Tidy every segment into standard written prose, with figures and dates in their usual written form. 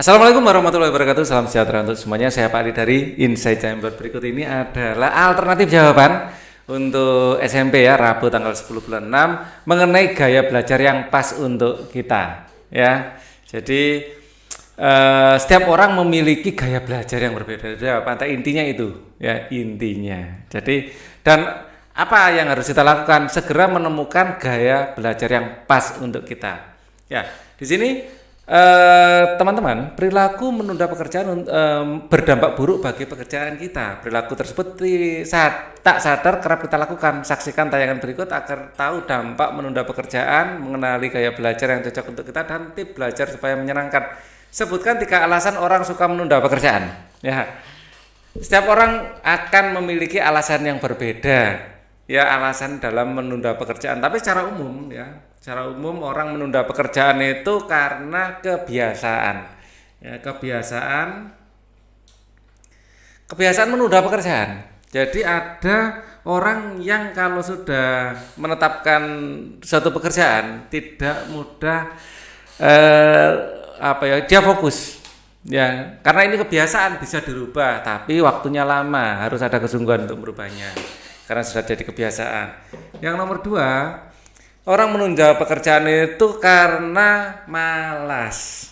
Assalamualaikum warahmatullahi wabarakatuh. Salam sejahtera untuk semuanya. Saya Pak Ali dari Insight Chamber. Berikut ini adalah alternatif jawaban untuk SMP ya, Rabu tanggal 10 bulan 6 mengenai gaya belajar yang pas untuk kita ya. Jadi setiap orang memiliki gaya belajar yang berbeda. Intinya itu ya, intinya. Jadi dan apa yang harus kita lakukan? Segera menemukan gaya belajar yang pas untuk kita. Ya, di sini teman-teman, perilaku menunda pekerjaan berdampak buruk bagi pekerjaan kita. Perilaku tersebut tak sadar kerap kita lakukan. Saksikan tayangan berikut agar tahu dampak menunda pekerjaan, mengenali gaya belajar yang cocok untuk kita, dan tips belajar supaya menyenangkan. Sebutkan 3 alasan orang suka menunda pekerjaan. Ya, setiap orang akan memiliki alasan yang berbeda. Ya, alasan dalam menunda pekerjaan. Tapi secara umum ya, secara umum orang menunda pekerjaan itu karena kebiasaan. Ya, kebiasaan menunda pekerjaan. Jadi ada orang yang kalau sudah menetapkan suatu pekerjaan tidak mudah dia fokus. Ya, karena ini kebiasaan bisa dirubah, tapi waktunya lama, harus ada kesungguhan untuk merubahnya. Karena sudah jadi kebiasaan. Yang nomor 2, orang menunda pekerjaan itu karena malas.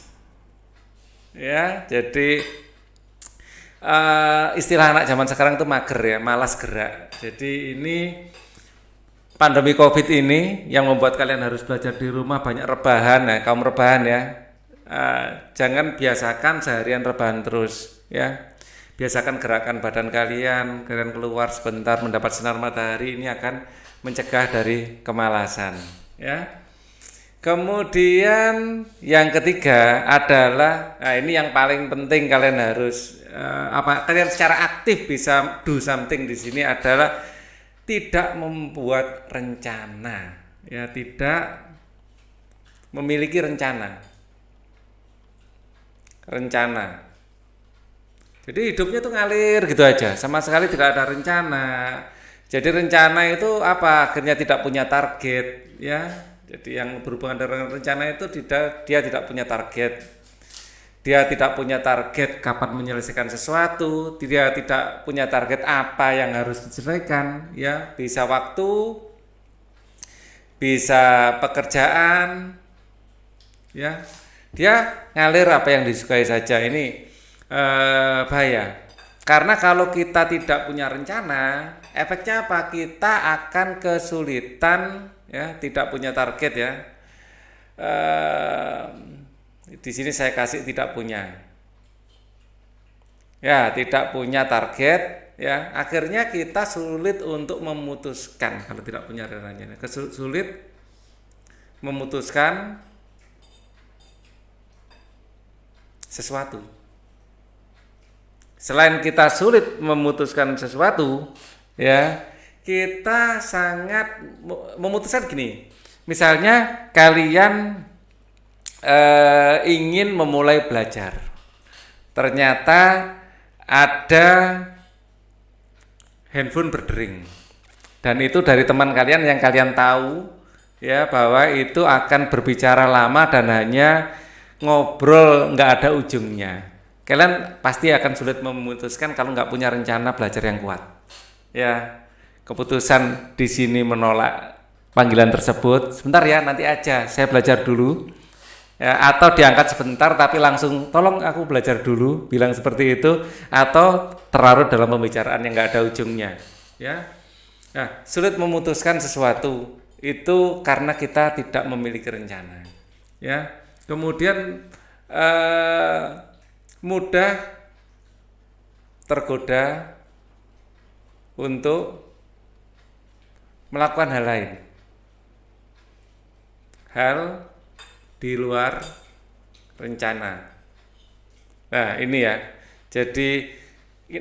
Ya, jadi istilah anak zaman sekarang itu mager ya, malas gerak. Jadi ini pandemi Covid ini yang membuat kalian harus belajar di rumah, banyak rebahan ya, kaum rebahan ya. Jangan biasakan seharian rebahan terus ya. Biasakan gerakan badan kalian keluar sebentar mendapat sinar matahari, ini akan mencegah dari kemalasan ya. Kemudian yang ketiga adalah ini yang paling penting, kalian harus kalian secara aktif bisa do something di sini adalah tidak membuat rencana ya, tidak memiliki rencana. Jadi hidupnya tuh ngalir gitu aja, sama sekali tidak ada rencana. Jadi rencana itu apa? Akhirnya tidak punya target ya. Jadi yang berhubungan dengan rencana itu dia tidak punya target. Dia tidak punya target kapan menyelesaikan sesuatu, dia tidak punya target apa yang harus diselesaikan ya. Bisa waktu, bisa pekerjaan ya. Dia ngalir apa yang disukai saja. Ini bahaya. Karena kalau kita tidak punya rencana, efeknya apa? Kita akan kesulitan ya, tidak punya target ya. Di sini saya kasih tidak punya. Ya, tidak punya target ya. Akhirnya kita sulit untuk memutuskan kalau tidak punya rencana. Sulit memutuskan sesuatu. Selain kita sulit memutuskan sesuatu ya, kita sangat memutuskan gini. Misalnya kalian ingin memulai belajar, ternyata ada handphone berdering, dan itu dari teman kalian yang kalian tahu ya, bahwa itu akan berbicara lama dan hanya ngobrol nggak ada ujungnya. Kalian pasti akan sulit memutuskan kalau nggak punya rencana belajar yang kuat. Ya, keputusan di sini menolak panggilan tersebut. Sebentar ya, nanti aja, saya belajar dulu. Ya, atau diangkat sebentar tapi langsung tolong aku belajar dulu, bilang seperti itu, atau terlarut dalam pembicaraan yang nggak ada ujungnya. Ya, nah, sulit memutuskan sesuatu itu karena kita tidak memiliki rencana. Ya, kemudian mudah tergoda untuk melakukan hal lain, hal di luar rencana. Nah ini ya, jadi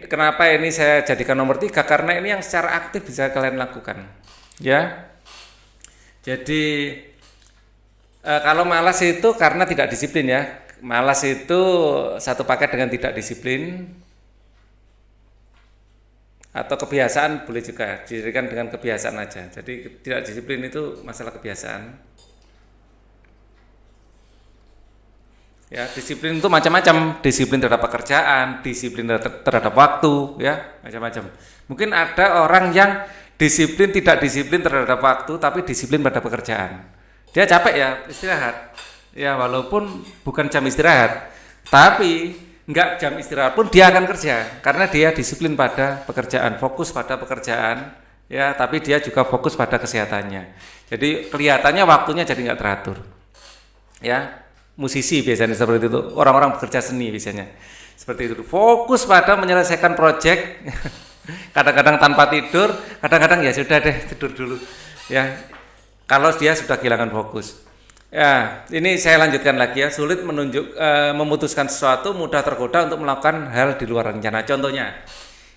kenapa ini saya jadikan nomor 3, karena ini yang secara aktif bisa kalian lakukan ya. Jadi kalau malas itu karena tidak disiplin ya. Malas itu satu paket dengan tidak disiplin, atau kebiasaan boleh juga dijadikan dengan kebiasaan aja. Jadi tidak disiplin itu masalah kebiasaan. Ya, disiplin itu macam-macam, disiplin terhadap pekerjaan, disiplin terhadap waktu, ya, macam-macam. Mungkin ada orang yang tidak disiplin terhadap waktu, tapi disiplin pada pekerjaan. Dia capek ya, istirahat. Ya, walaupun bukan jam istirahat, tapi enggak jam istirahat pun dia akan kerja, karena dia disiplin pada pekerjaan, fokus pada pekerjaan, ya, tapi dia juga fokus pada kesehatannya. Jadi kelihatannya waktunya jadi enggak teratur. Ya, musisi biasanya seperti itu, orang-orang bekerja seni biasanya seperti itu, fokus pada menyelesaikan proyek. Kadang-kadang tanpa tidur, kadang-kadang ya sudah deh tidur dulu ya, kalau dia sudah kehilangan fokus. Ya, ini saya lanjutkan lagi ya, sulit memutuskan sesuatu, mudah tergoda untuk melakukan hal di luar rencana. Contohnya,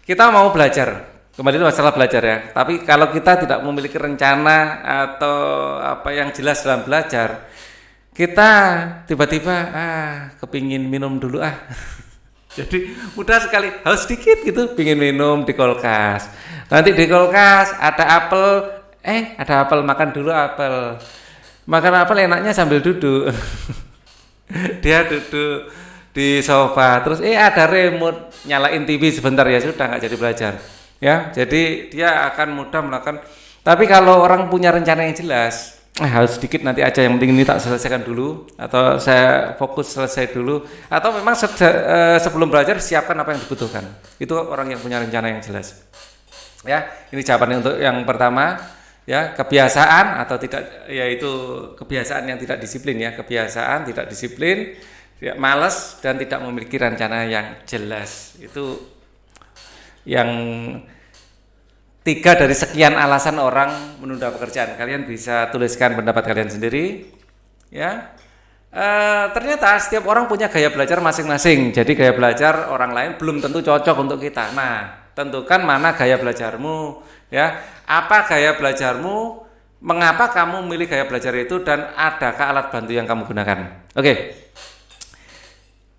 kita mau belajar, kembali masalah belajar ya, tapi kalau kita tidak memiliki rencana atau apa yang jelas dalam belajar, kita tiba-tiba kepingin minum dulu jadi mudah sekali, haus sedikit gitu, pingin minum di kulkas. Nanti di kulkas ada apel, makan dulu apel. Makan apel enaknya sambil duduk. Dia duduk di sofa, terus ada remote, nyalain TV sebentar, ya sudah nggak jadi belajar. Ya, jadi dia akan mudah melakukan. Tapi kalau orang punya rencana yang jelas, harus sedikit nanti aja, yang penting ini tak selesaikan dulu, atau saya fokus selesai dulu, atau memang sebelum belajar siapkan apa yang dibutuhkan. Itu orang yang punya rencana yang jelas. Ya, ini jawabannya untuk yang pertama, ya, kebiasaan atau tidak, yaitu kebiasaan yang tidak disiplin ya, kebiasaan tidak disiplin, ya, malas dan tidak memiliki rencana yang jelas. Itu yang 3 dari sekian alasan orang menunda pekerjaan. Kalian bisa tuliskan pendapat kalian sendiri, ya. Ternyata setiap orang punya gaya belajar masing-masing. Jadi gaya belajar orang lain belum tentu cocok untuk kita. Nah, tentukan mana gaya belajarmu, ya. Apa gaya belajarmu? Mengapa kamu memilih gaya belajar itu, dan adakah alat bantu yang kamu gunakan? Oke.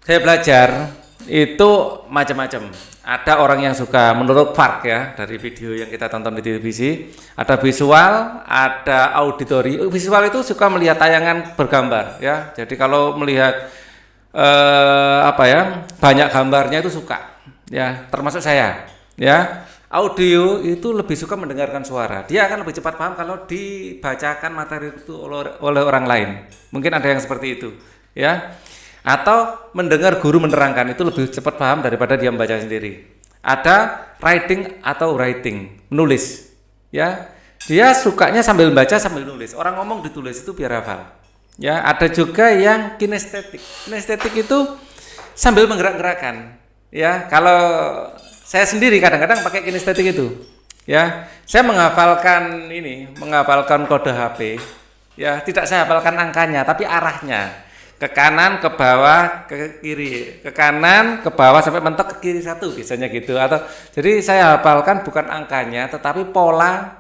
Gaya belajar itu macam-macam. Ada orang yang suka, menurut Park ya, dari video yang kita tonton di televisi, ada visual, ada auditory. Visual itu suka melihat tayangan bergambar ya. Jadi kalau melihat banyak gambarnya itu suka ya, termasuk saya ya. Audio itu lebih suka mendengarkan suara. Dia akan lebih cepat paham kalau dibacakan materi itu oleh orang lain. Mungkin ada yang seperti itu ya. Atau mendengar guru menerangkan, itu lebih cepat paham daripada dia membaca sendiri. Ada writing atau writing, menulis ya, dia sukanya sambil baca sambil nulis. Orang ngomong ditulis itu biar hafal ya. Ada juga yang kinestetik itu sambil menggerak-gerakkan ya. Kalau saya sendiri kadang-kadang pakai kinestetik itu ya. Saya menghafalkan kode HP ya, tidak saya hafalkan angkanya tapi arahnya, ke kanan, ke bawah, ke kiri, ke kanan, ke bawah sampai mentok ke kiri satu, biasanya gitu. Atau jadi saya hafalkan bukan angkanya, tetapi pola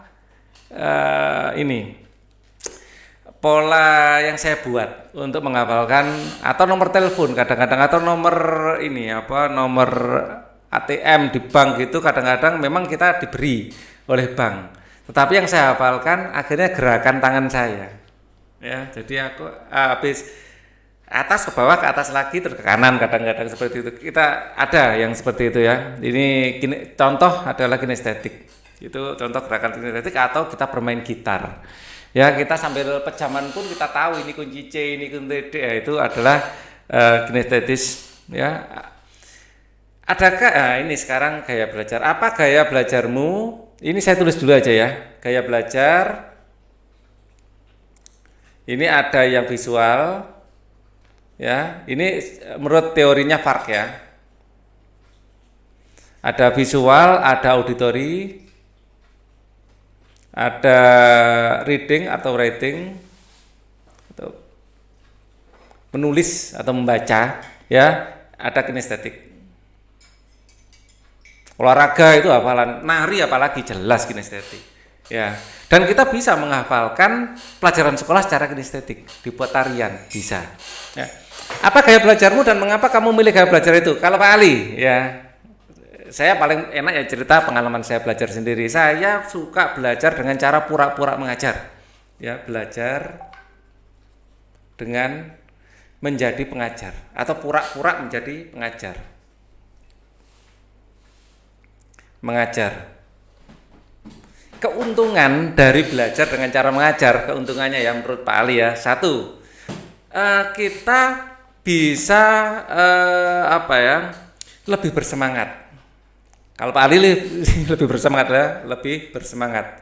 pola yang saya buat untuk menghafalkan, atau nomor telepon kadang-kadang, atau nomor nomor ATM di bank gitu. Kadang-kadang memang kita diberi oleh bank, tetapi yang saya hafalkan akhirnya gerakan tangan saya. Ya, jadi aku habis atas ke bawah, ke atas lagi, terus ke kanan, kadang-kadang seperti itu. Kita ada yang seperti itu ya. Ini contoh adalah kinestetik. Itu contoh gerakan kinestetik. Atau kita bermain gitar. Ya, kita sambil pejaman pun kita tahu ini kunci C, ini kunci D. Ya, itu adalah kinestetis ya. Adakah ini sekarang gaya belajar? Apa gaya belajarmu? Ini saya tulis dulu aja ya. Gaya belajar. Ini ada yang visual. Ya, ini menurut teorinya Park ya. Ada visual, ada auditory, ada reading atau writing, atau menulis atau membaca, ya, ada kinestetik. Olahraga itu hafalan, nari apalagi jelas kinestetik. Ya, dan kita bisa menghafalkan pelajaran sekolah secara kinestetik, dibuat tarian bisa. Ya. Apa gaya belajarmu dan mengapa kamu memilih gaya belajar itu? Kalau Pak Ali, ya, saya paling enak ya cerita pengalaman saya belajar sendiri. Saya suka belajar dengan cara pura-pura mengajar. Ya, belajar dengan menjadi pengajar atau pura-pura menjadi pengajar. Mengajar. Keuntungan dari belajar dengan cara mengajar, keuntungannya ya menurut Pak Ali ya. Satu, kita bisa lebih bersemangat. Kalau Pak Ali lebih bersemangat ya, lebih bersemangat.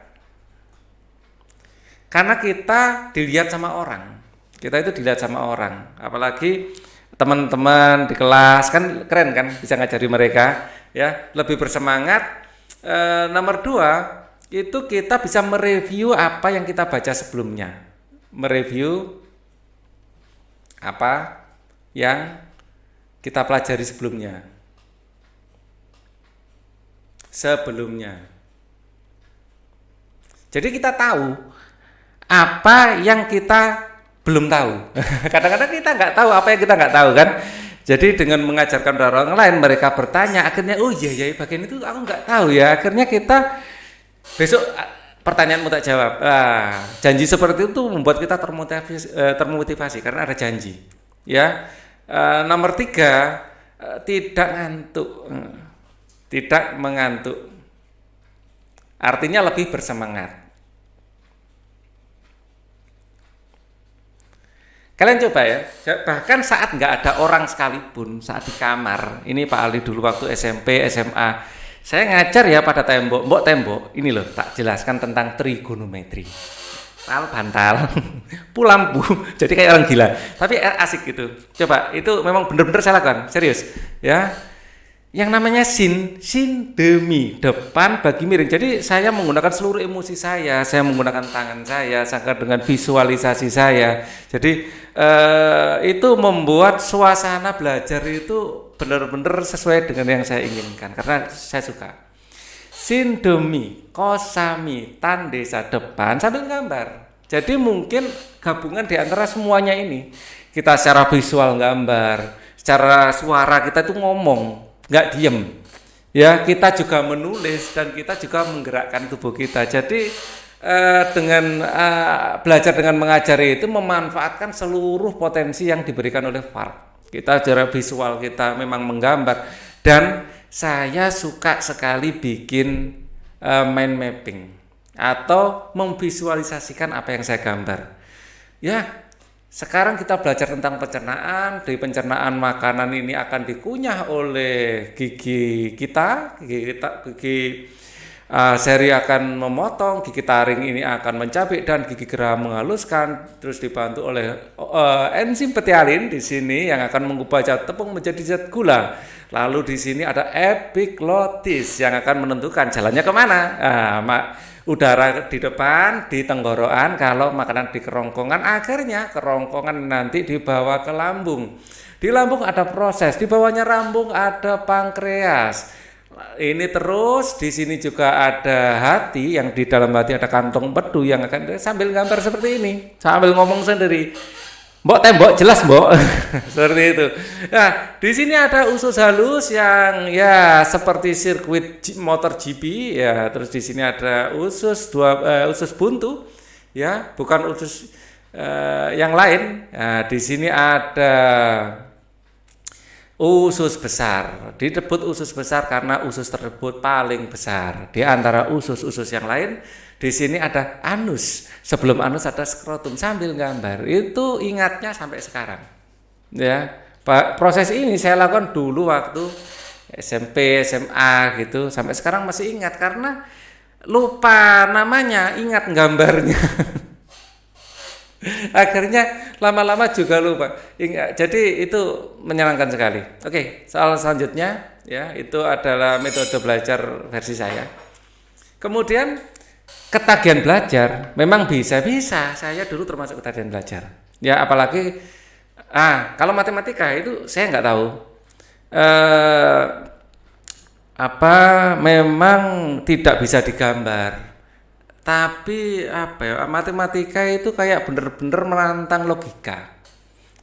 Karena kita dilihat sama orang. Kita itu dilihat sama orang. Apalagi teman-teman di kelas kan keren kan, bisa ngajari mereka ya, lebih bersemangat. Nomor dua, itu kita bisa mereview apa yang kita baca sebelumnya. Mereview apa yang kita pelajari sebelumnya. Jadi kita tahu apa yang kita belum tahu. Kadang-kadang kita nggak tahu apa yang kita nggak tahu kan. Jadi dengan mengajarkan orang lain, mereka bertanya, akhirnya oh iya bagian itu aku nggak tahu ya. Akhirnya kita besok pertanyaanmu tak jawab. Janji seperti itu membuat kita termotivasi karena ada janji. Ya, nomor tiga, tidak ngantuk, tidak mengantuk. Artinya lebih bersemangat. Kalian coba ya, bahkan saat nggak ada orang sekalipun, saat di kamar, ini Pak Ali dulu waktu SMP, SMA, saya ngajar ya pada tembok, ini loh tak jelaskan tentang trigonometri, bantal, lampu, jadi kayak orang gila, tapi asik gitu. Coba, itu memang benar-benar saya lakukan, serius, ya. Yang namanya sin demi depan bagi miring. Jadi saya menggunakan seluruh emosi saya menggunakan tangan saya dengan visualisasi saya. Jadi itu membuat suasana belajar itu benar-benar sesuai dengan yang saya inginkan karena saya suka. Sin demi, kosami, tandesa depan sambil gambar. Jadi mungkin gabungan di antara semuanya ini. Kita secara visual gambar, secara suara kita itu ngomong, nggak diem ya, kita juga menulis dan kita juga menggerakkan tubuh kita. Jadi dengan belajar dengan mengajari itu memanfaatkan seluruh potensi yang diberikan oleh FARC. Kita secara visual kita memang menggambar, dan saya suka sekali bikin mind mapping atau memvisualisasikan apa yang saya gambar ya. Sekarang kita belajar tentang pencernaan. Di pencernaan makanan ini akan dikunyah oleh gigi kita, gigi seri akan memotong, gigi taring ini akan mencabik dan gigi geraham menghaluskan. Terus dibantu oleh enzim petialin di sini yang akan mengubah zat tepung menjadi zat gula. Lalu di sini ada epiglotis yang akan menentukan jalannya kemana. Udara di depan, di tenggorokan, kalau makanan di kerongkongan, akhirnya kerongkongan nanti dibawa ke lambung. Di lambung ada proses, di bawahnya lambung ada pankreas. Ini terus, di sini juga ada hati, yang di dalam hati ada kantong empedu yang akan sambil gambar seperti ini, sambil ngomong sendiri. Mbok tembok jelas mbok. Seperti itu. Nah, di sini ada usus halus yang ya seperti sirkuit motor GP ya. Terus di sini ada usus usus buntu ya, bukan usus yang lain. Nah, di sini ada usus besar. Disebut usus besar karena usus tersebut paling besar di antara usus-usus yang lain. Di sini ada anus, sebelum anus ada skrotum, sambil gambar. Itu ingatnya sampai sekarang. Ya, proses ini saya lakukan dulu waktu SMP, SMA gitu, sampai sekarang masih ingat karena lupa namanya, ingat gambarnya. Akhirnya lama-lama juga lupa. Jadi itu menyenangkan sekali. Oke, soal selanjutnya ya, itu adalah metode belajar versi saya. Kemudian ketagihan belajar, memang bisa-bisa saya dulu termasuk ketagihan belajar. Ya apalagi kalau matematika itu saya nggak tahu. Memang tidak bisa digambar. Tapi matematika itu kayak bener-bener menantang logika.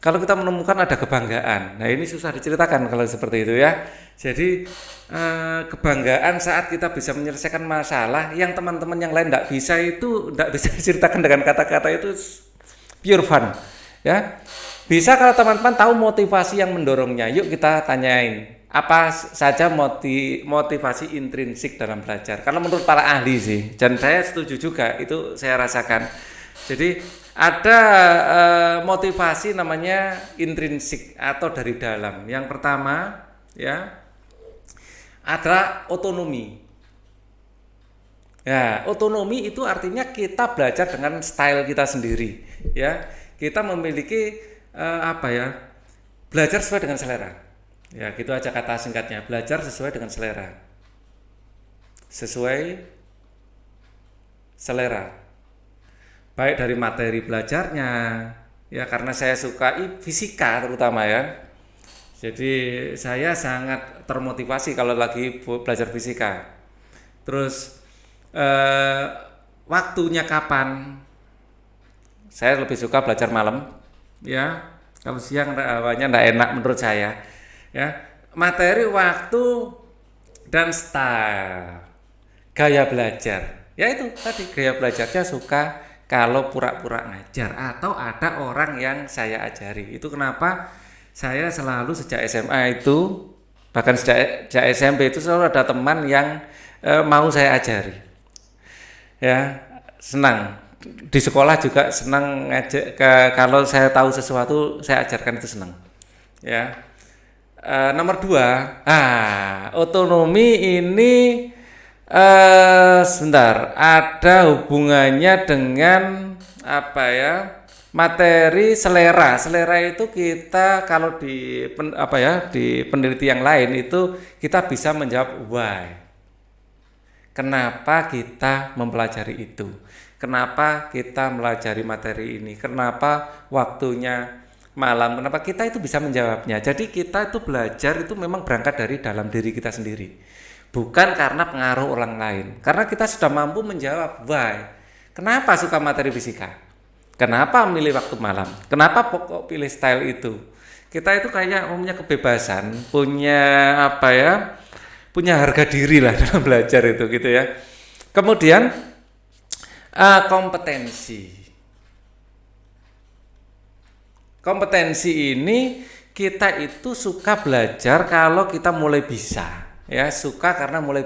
Kalau kita menemukan ada kebanggaan. Nah, ini susah diceritakan kalau seperti itu ya. Jadi kebanggaan saat kita bisa menyelesaikan masalah yang teman-teman yang lain tidak bisa, itu tidak bisa diceritakan dengan kata-kata, itu pure fun ya. Bisa kalau teman-teman tahu motivasi yang mendorongnya, yuk kita tanyain. Apa saja motivasi intrinsik dalam belajar? Kalau menurut para ahli sih, dan saya setuju juga, itu saya rasakan. Jadi ada motivasi namanya intrinsik atau dari dalam. Yang pertama ya adalah otonomi. Ya, otonomi itu artinya kita belajar dengan style kita sendiri. Ya, kita memiliki belajar sesuai dengan selera. Ya, gitu aja kata singkatnya. Belajar sesuai dengan selera. Sesuai selera. Baik dari materi belajarnya, ya karena saya suka fisika terutama ya. Jadi saya sangat termotivasi kalau lagi belajar fisika. Terus waktunya kapan? Saya lebih suka belajar malam, ya. Kalau siang awalnya enggak enak menurut saya. Ya, materi, waktu, dan style, gaya belajar. Ya itu tadi gaya belajarnya suka kalau pura-pura ngajar atau ada orang yang saya ajari. Itu kenapa saya selalu sejak SMA itu, bahkan sejak SMP itu selalu ada teman yang mau saya ajari. Ya, senang. Di sekolah juga senang ngajak, kalau saya tahu sesuatu saya ajarkan itu senang. Ya. Nomor 2, otonomi ini sebentar, ada hubungannya dengan materi selera. Selera itu kita kalau di peneliti yang lain itu kita bisa menjawab why. Kenapa kita mempelajari itu? Kenapa kita mempelajari materi ini? Kenapa waktunya malam? Kenapa kita itu bisa menjawabnya? Jadi kita itu belajar itu memang berangkat dari dalam diri kita sendiri, bukan karena pengaruh orang lain. Karena kita sudah mampu menjawab why. Kenapa suka materi fisika? Kenapa memilih waktu malam? Kenapa pokok pilih style itu? Kita itu kayak punya kebebasan, punya punya harga diri lah dalam belajar itu gitu ya. Kemudian kompetensi ini kita itu suka belajar kalau kita mulai bisa, ya suka karena mulai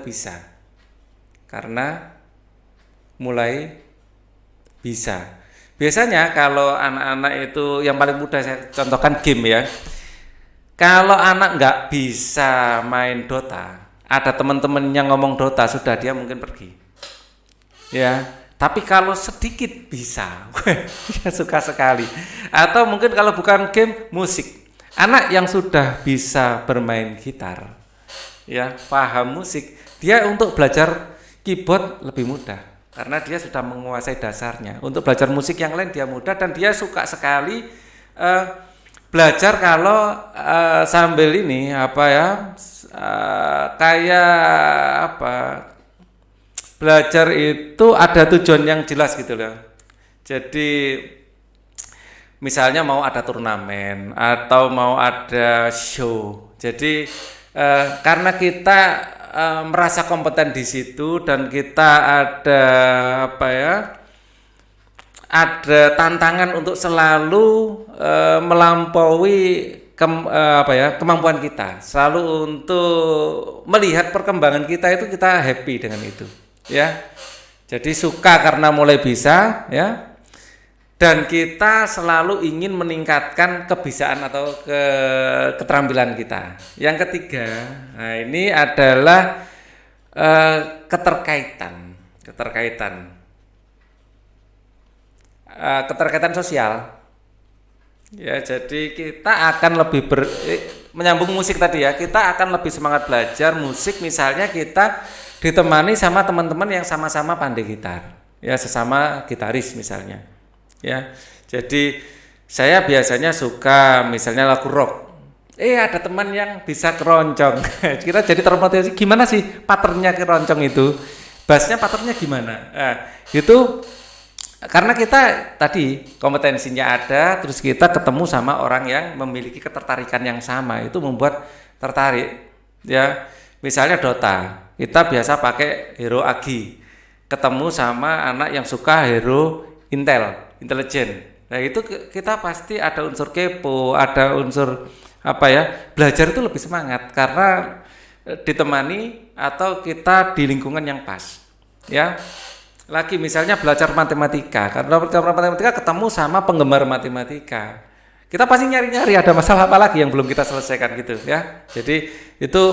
bisa, biasanya kalau anak-anak itu yang paling mudah saya contohkan game ya. Kalau anak nggak bisa main Dota, ada teman-teman yang ngomong Dota, sudah dia mungkin pergi. Ya, tapi kalau sedikit bisa, dia suka sekali. Atau mungkin kalau bukan game, musik. Anak yang sudah bisa bermain gitar, ya paham musik, dia untuk belajar keyboard lebih mudah karena dia sudah menguasai dasarnya. Untuk belajar musik yang lain dia mudah dan dia suka sekali belajar kalau sambil ini belajar itu ada tujuan yang jelas gitu loh. Jadi misalnya mau ada turnamen atau mau ada show. Jadi karena kita merasa kompeten di situ dan kita ada tantangan untuk selalu melampaui kemampuan kita, selalu untuk melihat perkembangan kita itu kita happy dengan itu. Ya, jadi suka karena mulai bisa, ya, dan kita selalu ingin meningkatkan kebisaan atau keterampilan kita. Yang ketiga, nah ini adalah keterkaitan sosial. Ya, jadi kita akan lebih menyambung musik tadi ya, kita akan lebih semangat belajar musik misalnya kita ditemani sama teman-teman yang sama-sama pandai gitar, ya sesama gitaris misalnya, ya. Jadi saya biasanya suka misalnya lagu rock, ada teman yang bisa keroncong, kita jadi termotivasi gimana sih patternnya keroncong itu, bassnya patternnya gimana, itu karena kita tadi kompetensinya ada, terus kita ketemu sama orang yang memiliki ketertarikan yang sama, itu membuat tertarik, ya. Misalnya Dota, kita biasa pakai hero Agi, ketemu sama anak yang suka hero intelijen, Nah itu kita pasti ada unsur kepo, ada unsur apa ya, belajar itu lebih semangat karena ditemani atau kita di lingkungan yang pas. Ya, lagi misalnya belajar matematika, karena belajar matematika ketemu sama penggemar matematika, kita pasti nyari-nyari ada masalah apa lagi yang belum kita selesaikan gitu ya. Jadi itu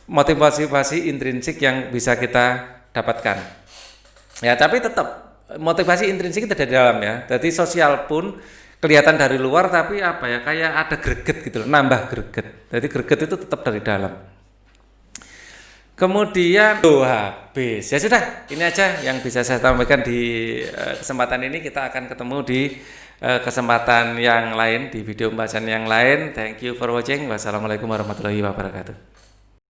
motivasi intrinsik yang bisa kita dapatkan. Ya, tapi tetap motivasi intrinsik itu dari dalam ya. Jadi sosial pun kelihatan dari luar tapi apa ya, kayak ada greget gitu loh, nambah greget. Jadi greget itu tetap dari dalam. Kemudian habis. Ya sudah, ini aja yang bisa saya sampaikan di kesempatan ini. Kita akan ketemu di kesempatan yang lain, di video pembahasan yang lain. Thank you for watching. Wassalamualaikum warahmatullahi wabarakatuh.